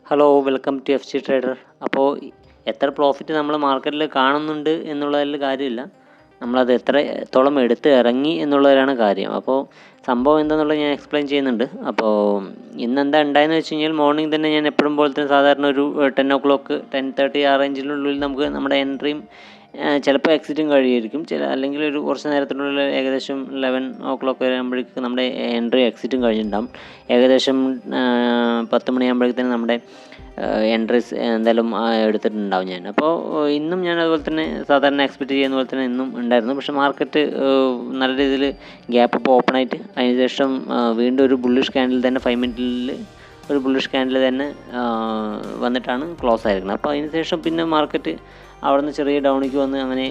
Hello welcome to F C trader. അപ്പോൾ എത്ര profit നമ്മൾ മാർക്കറ്റിൽ കാണുന്നുണ്ട് എന്നുള്ളതിൽ കാര്യമില്ല, നമ്മളത് എത്രത്തോളം എടുത്ത് ഇറങ്ങി എന്നുള്ളതിലാണ് കാര്യം. അപ്പോൾ സംഭവം എന്താണെന്നുള്ളത് ഞാൻ എക്സ്പ്ലെയിൻ ചെയ്യുന്നുണ്ട്. അപ്പോൾ ഇന്നെന്താ ഉണ്ടായെന്ന് വെച്ച് കഴിഞ്ഞാൽ, മോർണിംഗ് തന്നെ ഞാൻ എപ്പോഴും പോലെ തന്നെ സാധാരണ ഒരു 10 o'clock 10:30 ആ റേഞ്ചിനുള്ളിൽ നമുക്ക് നമ്മുടെ എൻട്രിയും ചിലപ്പോൾ എക്സിറ്റും കഴിയുമായിരിക്കും. അല്ലെങ്കിൽ ഒരു കുറച്ച് നേരത്തിനുള്ളിൽ ഏകദേശം 11 o'clock വരെ ആകുമ്പോഴേക്കും നമ്മുടെ എൻട്രി എക്സിറ്റും കഴിഞ്ഞിട്ടുണ്ടാകും. ഏകദേശം 10 മണിയാകുമ്പോഴേക്കും തന്നെ നമ്മുടെ എൻട്രീസ് എന്തായാലും എടുത്തിട്ടുണ്ടാവും ഞാൻ. അപ്പോൾ ഇന്നും ഞാൻ അതുപോലെ തന്നെ സാധാരണ എക്സ്പെക്റ്റ് ചെയ്യുന്ന പോലെ തന്നെ ഇന്നും ഉണ്ടായിരുന്നു. പക്ഷേ മാർക്കറ്റ് നല്ല രീതിയിൽ ഗ്യാപ്പ് അപ്പോൾ ഓപ്പൺ ആയിട്ട് അതിന് ശേഷം വീണ്ടും ഒരു ബുള്ളിഷ് ക്യാൻഡിൽ തന്നെ 5 മിനിറ്റിൽ ഒരു ബുള്ളിഷ് ക്യാൻഡിൽ തന്നെ വന്നിട്ടാണ് ക്ലോസ് ആയിരിക്കുന്നത്. അപ്പോൾ അതിന് ശേഷം പിന്നെ മാർക്കറ്റ് അവിടെ നിന്ന് ചെറിയ ഡൗണിക്ക് വന്ന് അങ്ങനെ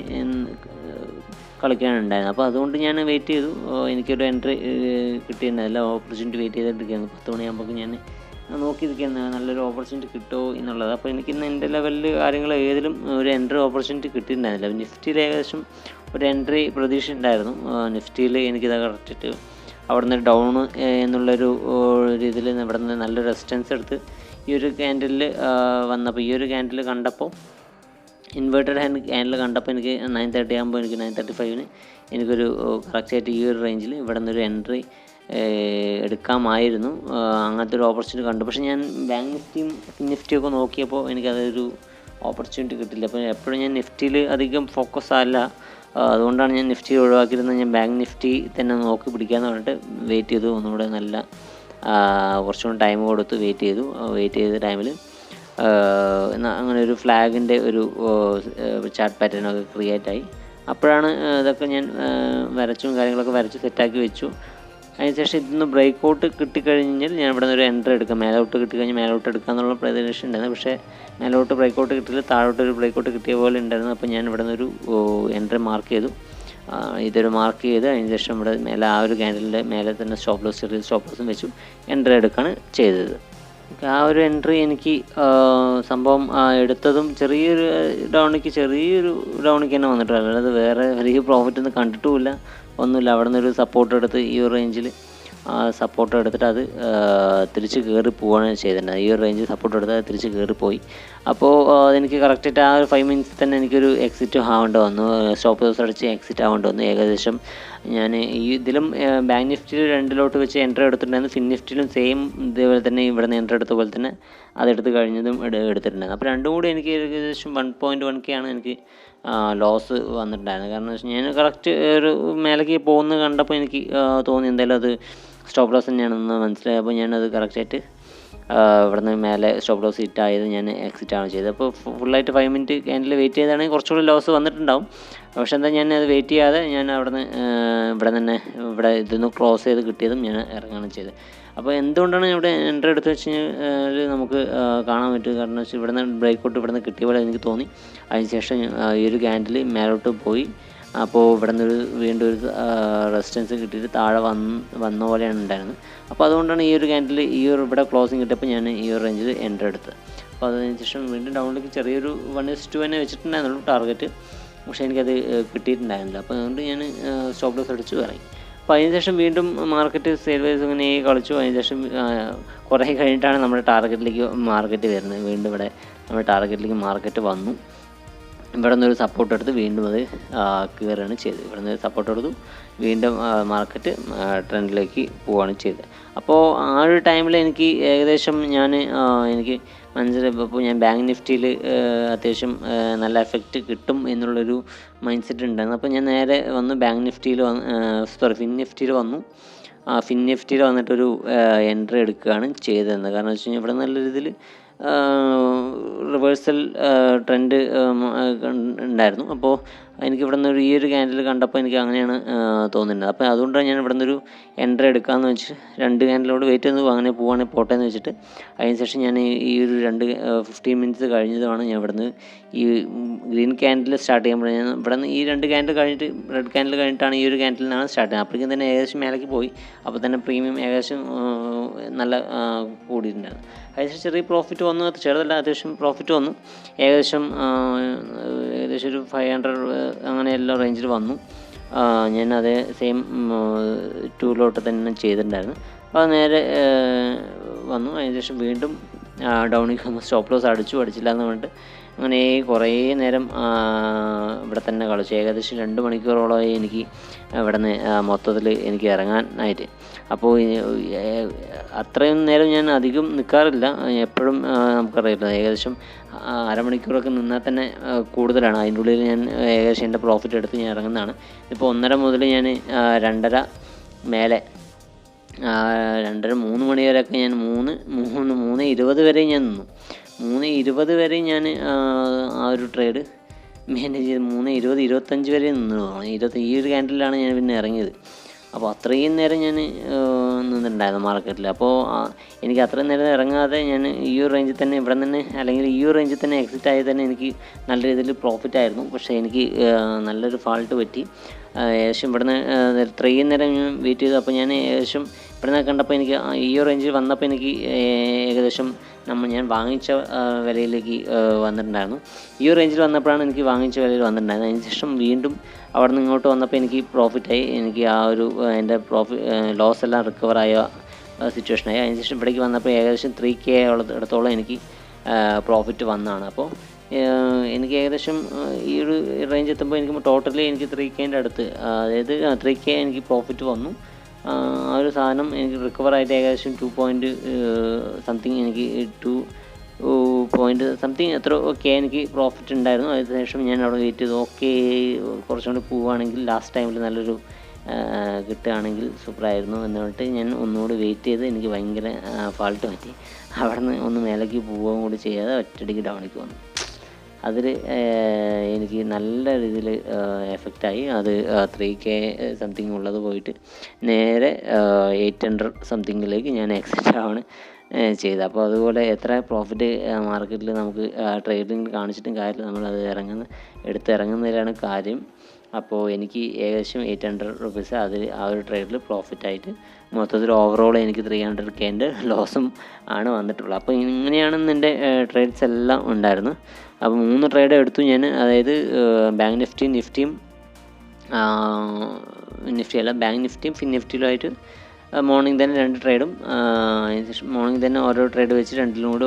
കളിക്കാനുണ്ടായിരുന്നു. അപ്പോൾ അതുകൊണ്ട് ഞാൻ വെയിറ്റ് ചെയ്തു. എനിക്കൊരു എൻട്രി കിട്ടിയിട്ടുണ്ടായില്ല, ഓപ്പർച്യൂണിറ്റി വെയിറ്റ് ചെയ്തിട്ടിരിക്കുകയാണ്. 10 മണിയാകുമ്പോൾ ഞാൻ നോക്കിയിരിക്കുകയാണ് നല്ലൊരു ഓപ്പർച്യൂണിറ്റി കിട്ടുമോ എന്നുള്ളത്. അപ്പോൾ എനിക്കിന്ന് എൻ്റെ ലെവലിൽ കാര്യങ്ങൾ ഏതിലും ഒരു എൻട്രി ഓപ്പർച്യൂണിറ്റി കിട്ടിയിട്ടുണ്ടായിരുന്നില്ല. നിഫ്റ്റിയിൽ ഏകദേശം ഒരു എൻട്രി പ്രതീക്ഷ ഉണ്ടായിരുന്നു. നിഫ്റ്റിയിൽ എനിക്കിത് കറക്റ്റിട്ട് അവിടെ നിന്ന് ഡൗൺ എന്നുള്ളൊരു രീതിയിൽ ഇവിടെ നിന്ന് നല്ലൊരു റെസിസ്റ്റൻസ് എടുത്ത് ഈ ഒരു ക്യാൻഡിലിൽ വന്നപ്പോൾ, ഈ ഒരു ക്യാൻഡിൽ കണ്ടപ്പോൾ, ഇൻവേർട്ടഡ് ക്യാൻഡിൽ കണ്ടപ്പോൾ എനിക്ക് 9:30 ആകുമ്പോൾ എനിക്ക് 9:35 എനിക്കൊരു കറക്റ്റായിട്ട് ഈ ഒരു റേഞ്ചിൽ ഇവിടെ നിന്നൊരു എൻട്രി എടുക്കാമായിരുന്നു. അങ്ങനത്തെ ഒരു ഓപ്പർച്യൂണിറ്റി കണ്ടു. പക്ഷേ ഞാൻ ബാങ്ക് നിഫ്റ്റിയും നിഫ്റ്റിയൊക്കെ നോക്കിയപ്പോൾ എനിക്കതൊരു ഓപ്പർച്യൂണിറ്റി കിട്ടില്ല. അപ്പോൾ എപ്പോഴും ഞാൻ നിഫ്റ്റിയിൽ അധികം ഫോക്കസ് അല്ല, അതുകൊണ്ടാണ് ഞാൻ നിഫ്റ്റി ഒഴിവാക്കിയിരുന്നത്. ഞാൻ ബാങ്ക് നിഫ്റ്റി തന്നെ നോക്കി പിടിക്കാമെന്ന് പറഞ്ഞിട്ട് വെയിറ്റ് ചെയ്തു. ഒന്നുകൂടെ നല്ല കുറച്ചുകൂടി ടൈം കൊടുത്ത് വെയിറ്റ് ചെയ്ത ടൈമിൽ അങ്ങനെ ഒരു ഫ്ലാഗിൻ്റെ ഒരു ചാർട്ട് പാറ്റേണൊക്കെ ക്രിയേറ്റായി. അപ്പോഴാണ് ഇതൊക്കെ ഞാൻ കാര്യങ്ങളൊക്കെ വരച്ച് സെറ്റാക്കി വെച്ചു. അതിനുശേഷം ഇതിന്ന് ബ്രേക്ക് ഔട്ട് കിട്ടിക്കഴിഞ്ഞാൽ ഞാൻ ഇവിടെ നിന്ന് ഒരു എൻട്രി എടുക്കാം. മേലോട്ട് കിട്ടിക്കഴിഞ്ഞാൽ മേലോട്ട് എടുക്കാമെന്നുള്ള പ്രതീക്ഷ ഉണ്ടായിരുന്നു. പക്ഷേ മേലോട്ട് ബ്രേക്ക് ഔട്ട് കിട്ടിയില്ല, താഴോട്ടൊരു ബ്രേക്ക് ഔട്ട് കിട്ടിയ പോലെ ഉണ്ടായിരുന്നു. അപ്പോൾ ഞാൻ ഇവിടെ നിന്നൊരു എൻട്രി മാർക്ക് ചെയ്തു. ഇതൊരു മാർക്ക് ചെയ്ത് അതിന് ശേഷം ഇവിടെ മേലെ ആ ഒരു ക്യാൻഡലിൻ്റെ മേലെ തന്നെ ചെറിയ സ്റ്റോപ്പ് ലോസും വെച്ചു എൻട്രി എടുക്കുകയാണ് ചെയ്തത്. ആ ഒരു എൻട്രി എനിക്ക് സംഭവം എടുത്തതും ചെറിയൊരു ഡൗണിക്ക് തന്നെ വന്നിട്ട്, അല്ലാതെ വേറെ വലിയ പ്രോഫിറ്റ് ഒന്നും കണ്ടിട്ടുമില്ല, ഒന്നുമില്ല. അവിടെ നിന്നൊരു സപ്പോർട്ട് എടുത്ത് ഈ ഒരു റേഞ്ചിൽ സപ്പോർട്ട് എടുത്തിട്ട് അത് തിരിച്ച് കയറി പോവുകയാണ് ചെയ്തിട്ടുണ്ടായത്. ഈ ഒരു റേഞ്ചിൽ സപ്പോർട്ട് എടുത്ത് അത് തിരിച്ച് കയറിപ്പോയി. അപ്പോൾ അതെനിക്ക് കറക്റ്റായിട്ട് ആ ഒരു 5 മിനിറ്റ്സ് തന്നെ എനിക്കൊരു എക്സിറ്റ് ആവേണ്ടി വന്നു. സ്റ്റോപ്പ് ലോസ് അടിച്ച് എക്സിറ്റ് ആവേണ്ടി വന്നു. ഏകദേശം ഞാൻ ഈ ഇതിലും ബാങ്ക് നിഫ്റ്റിയിൽ 2 വെച്ച് എൻട്രി എടുത്തിട്ടുണ്ടായിരുന്നു. ഫിൻ നിഫ്റ്റിയിലും സെയിം ഇതേപോലെ തന്നെ ഇവിടെ നിന്ന് എൻട്രി എടുത്ത പോലെ തന്നെ അതെടുത്ത് കഴിഞ്ഞതും എടുത്തിട്ടുണ്ടായിരുന്നു. അപ്പോൾ രണ്ടും കൂടി എനിക്ക് ഏകദേശം 1.1K ആണ് എനിക്ക് ലോസ് വന്നിട്ടുണ്ടായിരുന്നു. കാരണം വെച്ചാൽ ഞാൻ കറക്റ്റ് ഒരു മേലേക്ക് പോകുന്നത് കണ്ടപ്പോൾ എനിക്ക് തോന്നി എന്തായാലും അത് സ്റ്റോപ്പ് ലോസ് തന്നെയാണെന്ന് മനസ്സിലായി. അപ്പോൾ ഞാനത് കറക്റ്റായിട്ട് ഇവിടെ നിന്ന് മേലെ സ്റ്റോപ്പ് ലോസ് ഹിറ്റായത് ഞാൻ എക്സിറ്റാണ് ചെയ്തത്. അപ്പോൾ ഫുള്ളായിട്ട് 5 മിനിറ്റ് ക്യാൻഡിൽ വെയിറ്റ് ചെയ്താണെങ്കിൽ കുറച്ചുകൂടി ലോസ് വന്നിട്ടുണ്ടാവും. പക്ഷേ എന്താ ഞാൻ അത് വെയിറ്റ് ചെയ്യാതെ ഞാൻ ഇവിടെ ഇതൊന്ന് ക്ലോസ് ചെയ്ത് കിട്ടിയതും ഞാൻ ഇറങ്ങുകയാണ് ചെയ്തത്. അപ്പോൾ എന്തുകൊണ്ടാണ് ഇവിടെ എൻട്രി എടുത്ത് വെച്ച് കഴിഞ്ഞാൽ നമുക്ക് കാണാൻ പറ്റും. കാരണം വെച്ചാൽ ഇവിടെ നിന്ന് ബ്രേക്ക് ഔട്ട് ഇവിടെ നിന്ന് കിട്ടിയ പോലെ എനിക്ക് തോന്നി. അതിനുശേഷം ഈ ഒരു ക്യാൻഡിൽ മേലോട്ട് പോയി. അപ്പോൾ ഇവിടെ നിന്നൊരു വീണ്ടും ഒരു റെസിസ്റ്റൻസ് കിട്ടിയിട്ട് താഴെ വന്ന പോലെയാണ് ഉണ്ടായിരുന്നത്. അപ്പോൾ അതുകൊണ്ടാണ് ഈ ഒരു ക്യാൻഡിൽ ഇവിടെ ക്ലോസിങ് കിട്ടിയപ്പോൾ ഞാൻ ഈ ഒരു റേഞ്ചിൽ എൻട്രി എടുത്തത്. അപ്പോൾ അതിന് ശേഷം വീണ്ടും ഡൗണിലേക്ക് ചെറിയൊരു 1:2 തന്നെ വെച്ചിട്ടുണ്ടായിരുന്നുള്ളൂ ടാർഗറ്റ്. പക്ഷേ എനിക്കത് കിട്ടിയിട്ടുണ്ടായിരുന്നില്ല. അപ്പോൾ അതുകൊണ്ട് ഞാൻ സ്റ്റോപ്പ് ലോസ് അടിച്ച് ഇറങ്ങി. അപ്പോൾ അതിനുശേഷം വീണ്ടും മാർക്കറ്റ് സെയിൽ വൈസ് ഇങ്ങനെ കളിച്ചു. അതിനുശേഷം കുറേ കഴിഞ്ഞിട്ടാണ് നമ്മുടെ ടാർഗറ്റിലേക്ക് മാർക്കറ്റ് വരുന്നത്. വീണ്ടും ഇവിടെ നമ്മുടെ ടാർഗറ്റിലേക്ക് മാർക്കറ്റ് വന്നു. ഇവിടെ നിന്നൊരു സപ്പോർട്ട് എടുത്ത് വീണ്ടും അത് കയറുകയാണ് ചെയ്തത്. ഇവിടെ നിന്ന് സപ്പോർട്ട് എടുത്തു വീണ്ടും മാർക്കറ്റ് ട്രെൻഡിലേക്ക് പോവുകയാണ് ചെയ്തത്. അപ്പോൾ ആ ഒരു ടൈമിൽ എനിക്ക് ഏകദേശം എനിക്ക് മനസ്സിലായി. അപ്പോൾ ഞാൻ ബാങ്ക് നിഫ്റ്റിയിൽ അത്യാവശ്യം നല്ല എഫക്റ്റ് കിട്ടും എന്നുള്ളൊരു മൈൻഡ് സെറ്റ് ഉണ്ടായിരുന്നു. അപ്പോൾ ഞാൻ നേരെ വന്ന് ഫിൻ നിഫ്റ്റിയിൽ വന്നു. ഫിൻ നിഫ്റ്റിയിൽ വന്നിട്ടൊരു എൻട്രി എടുക്കുകയാണ് ചെയ്തതെന്ന്. കാരണം വെച്ച് കഴിഞ്ഞാൽ ഇവിടെ നല്ല രീതിയിൽ റിവേഴ്സൽ ട്രെൻഡ് ഉണ്ടായിരുന്നു. അപ്പോൾ എനിക്കിവിടെ നിന്നൊരു ഈ ഒരു ക്യാൻഡിൽ കണ്ടപ്പോൾ എനിക്ക് അങ്ങനെയാണ് തോന്നുന്നത്. അപ്പോൾ അതുകൊണ്ടാണ് ഞാൻ ഇവിടെ നിന്നൊരു എൻട്രി എടുക്കാമെന്ന് വെച്ച് 2 ക്യാൻഡിലോട് വെയിറ്റ് ചെയ്ത് അങ്ങനെ പോവുകയാണെങ്കിൽ പോട്ടെ എന്ന് വെച്ചിട്ട് അതിന് ശേഷം ഞാൻ ഈ ഒരു 15 മിനിറ്റ്സ് കഴിഞ്ഞതാണ് ഞാൻ ഇവിടെ നിന്ന് ഈ ഗ്രീൻ ക്യാൻഡിൽ സ്റ്റാർട്ട് ചെയ്യുമ്പോൾ ഞാൻ ഇവിടെ നിന്ന് ഈ 2 ക്യാൻഡിൽ കഴിഞ്ഞിട്ട് റെഡ് ക്യാൻഡിൽ കഴിഞ്ഞിട്ടാണ് ഈ ഒരു ക്യാൻഡിൽ നിന്നാണ് സ്റ്റാർട്ട് ചെയ്യുന്നത്. അപ്പോഴേക്കും തന്നെ ഏകദേശം മേലേക്ക് പോയി. അപ്പോൾ തന്നെ പ്രീമിയം ഏകദേശം നല്ല കൂടിയിട്ടുണ്ടായിരുന്നു. അതിനുശേഷം ചെറിയ പ്രോഫിറ്റ് വന്നു, ചെറുതല്ല അത്യാവശ്യം പ്രോഫിറ്റ് വന്നു. ഏകദേശം ഒരു 500 അങ്ങനെ എല്ലാ റേഞ്ചിൽ വന്നു. ഞാൻ അതേ സെയിം 2 തന്നെ ചെയ്തിട്ടുണ്ടായിരുന്നു. അപ്പോൾ അത് നേരെ വന്നു. അതിനുശേഷം വീണ്ടും ഡൗണിൽ വന്നു. സ്റ്റോപ്പ് ലോസ് അടിച്ചില്ല എന്ന് പറഞ്ഞിട്ട് അങ്ങനെ കുറേ നേരം ഇവിടെ തന്നെ കളിച്ചു. ഏകദേശം 2 മണിക്കൂറോളമായി എനിക്ക് ഇവിടെ നിന്ന് മൊത്തത്തിൽ എനിക്ക് ഇറങ്ങാനായിട്ട്. അപ്പോൾ അത്രയും നേരം ഞാൻ അധികം നിൽക്കാറില്ല. എപ്പോഴും നമുക്കറിയില്ല, ഏകദേശം അരമണിക്കൂറൊക്കെ നിന്നാൽ തന്നെ കൂടുതലാണ്. അതിൻ്റെ ഉള്ളിൽ ഞാൻ ഏകദേശം എൻ്റെ പ്രോഫിറ്റ് എടുത്ത് ഞാൻ ഇറങ്ങുന്നതാണ്. ഇപ്പോൾ 1:30 മുതൽ ഞാൻ 2:30 മേലെ 2:30 3 മണി വരെയൊക്കെ ഞാൻ 3:20 വരെ ഞാൻ നിന്നു. 3:20 വരെ ഞാൻ ആ ഒരു ട്രേഡ് മാനേജ് ചെയ്ത് 3:20 25 വരെ നിന്നു. ഈ ഒരു ക്യാൻഡിലാണ് ഞാൻ പിന്നെ ഇറങ്ങിയത്. അപ്പോൾ അത്രയും നേരം ഞാൻ നിന്നിട്ടുണ്ടായിരുന്നു മാർക്കറ്റിൽ. അപ്പോൾ എനിക്ക് അത്രയും നേരം ഇറങ്ങാതെ ഞാൻ ഈ ഒരു റേഞ്ചിൽ തന്നെ ഇവിടെ തന്നെ, അല്ലെങ്കിൽ ഈ ഒരു റേഞ്ചിൽ തന്നെ എക്സിറ്റ് ആയി തന്നെ എനിക്ക് നല്ല രീതിയിൽ പ്രോഫിറ്റ് ആയിരുന്നു. പക്ഷേ എനിക്ക് നല്ലൊരു ഫാൾട്ട് പറ്റി. ഏകദേശം ഇവിടുന്ന് ഇത്രയും നേരം ഞാൻ വെയിറ്റ് ചെയ്തു. അപ്പോൾ ഞാൻ ഏകദേശം ഇവിടുന്ന് കണ്ടപ്പോൾ എനിക്ക് ഈ ഒരു റേഞ്ചിൽ വന്നപ്പോൾ എനിക്ക് ഏകദേശം ഞാൻ വാങ്ങിച്ച വിലയിലേക്ക് വന്നിട്ടുണ്ടായിരുന്നു. ഈ ഒരു റേഞ്ചിൽ വന്നപ്പോഴാണ് എനിക്ക് വാങ്ങിച്ച വിലയിൽ വന്നിട്ടുണ്ടായിരുന്നത്. അതിനുശേഷം വീണ്ടും അവിടെ നിന്ന് ഇങ്ങോട്ട് വന്നപ്പോൾ എനിക്ക് പ്രോഫിറ്റായി. എനിക്ക് ആ ഒരു എൻ്റെ ലോസ് എല്ലാം റിക്കവറായ സിറ്റുവേഷനായി. അതിനുശേഷം ഇവിടേക്ക് വന്നപ്പോൾ ഏകദേശം 3K ഇടത്തോളം എനിക്ക് പ്രോഫിറ്റ് വന്നതാണ്. അപ്പോൾ എനിക്ക് ഏകദേശം ഈ ഒരു റേഞ്ച് എത്തുമ്പോൾ എനിക്ക് ടോട്ടലി എനിക്ക് 3Kൻ്റെ അടുത്ത്, അതായത് 3K എനിക്ക് പ്രോഫിറ്റ് വന്നു. ആ ഒരു സാധനം എനിക്ക് റിക്കവറായിട്ട് ഏകദേശം 2 സംതിങ് എനിക്ക് 2 സംതിങ് എത്ര എനിക്ക് പ്രോഫിറ്റ് ഉണ്ടായിരുന്നു. അതിനുശേഷം ഞാൻ അവിടെ വെയിറ്റ് ചെയ്തു. കുറച്ചുകൂടി പോവുകയാണെങ്കിൽ ലാസ്റ്റ് ടൈമിൽ നല്ലൊരു കിട്ടുകയാണെങ്കിൽ സൂപ്പറായിരുന്നു എന്ന് പറഞ്ഞിട്ട് ഞാൻ ഒന്നുകൂടി വെയിറ്റ് ചെയ്ത് എനിക്ക് ഭയങ്കര ഫാൾട്ട് പറ്റി. അവിടെ നിന്ന് ഒന്ന് മേലേക്ക് പോവുകയും കൂടി ചെയ്യാതെ ഒറ്റയടിക്ക് ഡൗണിലേക്ക് വന്നു. അതിൽ എനിക്ക് നല്ല രീതിയിൽ എഫക്റ്റായി. അത് 3K സംതിങ് ഉള്ളത് പോയിട്ട് നേരെ 800 സംതിങ്ങിലേക്ക് ഞാൻ എക്സിറ്റ് ആവാണ് ചെയ്തത്. അപ്പോൾ അതുപോലെ എത്ര പ്രോഫിറ്റ് മാർക്കറ്റിൽ നമുക്ക് ട്രേഡിങ്ങിൽ കാണിച്ചിട്ടും കാര്യമില്ല, നമ്മളത് എടുത്തിറങ്ങുന്നതിലാണ് കാര്യം. അപ്പോൾ എനിക്ക് ഏകദേശം 800 റുപ്പീസ് അതിൽ ആ ഒരു ട്രേഡിൽ പ്രോഫിറ്റായിട്ട് മൊത്തത്തിൽ ഓവറോൾ എനിക്ക് 300Kൻ്റെ ലോസും ആണ് വന്നിട്ടുള്ളത്. അപ്പോൾ ഇങ്ങനെയാണ് എൻ്റെ ട്രേഡ്സ് എല്ലാം ഉണ്ടായിരുന്നു. അപ്പോൾ 3 ട്രേഡ് എടുത്തു ഞാൻ. അതായത് ബാങ്ക് നിഫ്റ്റിയും ബാങ്ക് നിഫ്റ്റിയും ഫിൻ നിഫ്റ്റിയിലുമായിട്ട് മോർണിംഗ് തന്നെ 2 ട്രേഡും, അതിനുശേഷം മോർണിംഗ് തന്നെ ഓരോ ട്രേഡ് വെച്ച് 2ലും കൂടി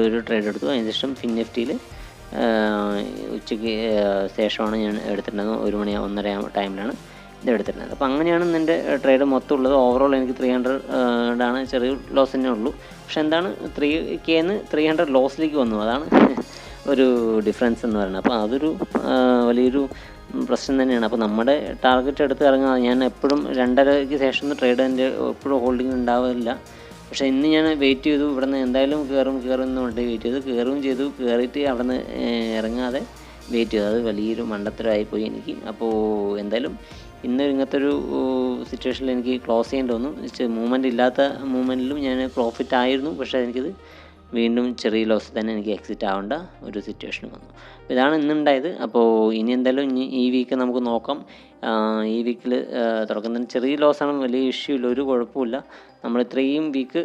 ഒരു ട്രേഡ് എടുത്തു. അതിനുശേഷം ഫിൻ നിഫ്റ്റിയിൽ ഉച്ചയ്ക്ക് ശേഷമാണ് ഞാൻ എടുത്തിട്ടുണ്ടായിരുന്നത്. 1 മണി 1:30 ടൈമിലാണ് ഇത് എടുത്തിട്ടുണ്ടായിരുന്നത്. അപ്പോൾ അങ്ങനെയാണ് എൻ്റെ ട്രേഡ് മൊത്തം ഉള്ളത്. ഓവറോൾ എനിക്ക് 300 ആണ്, ചെറിയ ലോസ് തന്നെ ഉള്ളൂ. പക്ഷെ എന്താണ് 3Kന്ന് 300 ലോസിലേക്ക് വന്നു, അതാണ് ഒരു ഡിഫറൻസ് എന്ന് പറയുന്നത്. അപ്പോൾ അതൊരു വലിയൊരു പ്രശ്നം തന്നെയാണ്. അപ്പോൾ നമ്മുടെ ടാർഗറ്റ് എടുത്ത് ഇറങ്ങാതെ, ഞാൻ എപ്പോഴും 2:30ക്ക് ശേഷം ട്രേഡ് എൻ്റെ എപ്പോഴും ഹോൾഡിംഗ് ഉണ്ടാവില്ല. പക്ഷേ ഇന്ന് ഞാൻ വെയിറ്റ് ചെയ്തു, ഇവിടെ നിന്ന് എന്തായാലും കയറുമെന്ന് പറഞ്ഞിട്ട് വെയിറ്റ് ചെയ്തു. കയറിയിട്ട് അവിടെ നിന്ന് ഇറങ്ങാതെ വെയിറ്റ് ചെയ്തു. അത് വലിയൊരു മണ്ടത്തരമായിപ്പോയി എനിക്ക്. അപ്പോൾ എന്തായാലും ഇന്ന് ഇങ്ങനത്തെ ഒരു സിറ്റുവേഷനിൽ എനിക്ക് ക്ലോസ് ചെയ്യേണ്ടി വന്നു. മൂവ്മെൻറ്റ് ഇല്ലാത്ത മൂവ്മെൻറ്റിലും ഞാൻ പ്രോഫിറ്റ് ആയിരുന്നു. പക്ഷേ എനിക്കിത് വീണ്ടും ചെറിയ ലോസ് തന്നെ എനിക്ക് എക്സിറ്റ് ആവേണ്ട ഒരു സിറ്റുവേഷൻ വന്നു. അപ്പോൾ ഇതാണ് ഇന്നുണ്ടായത്. അപ്പോൾ ഇനി എന്തായാലും ഈ വീക്ക് നമുക്ക് നോക്കാം. ഈ വീക്കിൽ തുടക്കം തന്നെ ചെറിയ ലോസാണ്, വലിയ ഇഷ്യൂ ഇല്ല, ഒരു കുഴപ്പമില്ല. നമ്മൾ ഇത്രയും വീക്ക്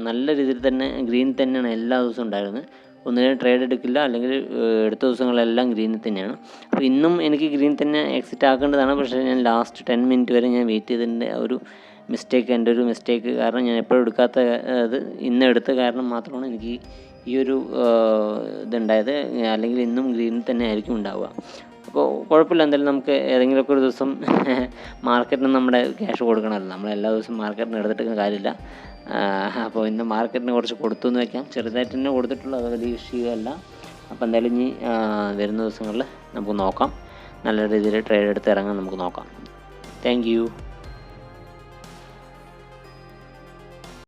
നല്ല രീതിയിൽ തന്നെ ഗ്രീൻ തന്നെയാണ് എല്ലാ ദിവസവും ഉണ്ടായിരുന്നത്. ഒന്നിനും ട്രേഡ് എടുക്കില്ല, അല്ലെങ്കിൽ എടുത്ത ദിവസങ്ങളെല്ലാം ഗ്രീനിൽ തന്നെയാണ്. അപ്പോൾ ഇന്നും എനിക്ക് ഗ്രീൻ തന്നെ എക്സിറ്റ് ആക്കേണ്ടതാണ്. പക്ഷേ ഞാൻ ലാസ്റ്റ് 10 മിനിറ്റ് വരെ ഞാൻ വെയിറ്റ് ചെയ്തതിൻ്റെ ഒരു എൻ്റെ ഒരു മിസ്റ്റേക്ക് കാരണം, ഞാൻ എപ്പോഴും എടുക്കാത്ത ഇത് ഇന്ന് എടുത്ത കാരണം മാത്രമാണ് എനിക്ക് ഈ ഒരു ഇതുണ്ടായത്. അല്ലെങ്കിൽ ഇന്നും ഗ്രീനിൽ തന്നെ ആയിരിക്കും ഉണ്ടാവുക. അപ്പോൾ കുഴപ്പമില്ല, എന്തായാലും നമുക്ക് ഏതെങ്കിലുമൊക്കെ ഒരു ദിവസം മാർക്കറ്റിന് നമ്മുടെ ക്യാഷ് കൊടുക്കണമല്ലോ. നമ്മൾ എല്ലാ ദിവസവും മാർക്കറ്റിന് എടുത്തിട്ട് കാര്യമില്ല. അപ്പോൾ ഇന്ന് മാർക്കറ്റിന് കുറച്ച് കൊടുത്തു എന്ന് വയ്ക്കാം. ചെറുതായിട്ട് തന്നെ കൊടുത്തിട്ടുള്ളൂ, അത് വലിയ ഇഷ്യൂ അല്ല. അപ്പോൾ എന്തായാലും ഇനി വരുന്ന ദിവസങ്ങളിൽ നമുക്ക് നോക്കാം, നല്ല രീതിയിൽ ട്രേഡ് എടുത്ത് ഇറങ്ങാൻ നമുക്ക് നോക്കാം. Thank you.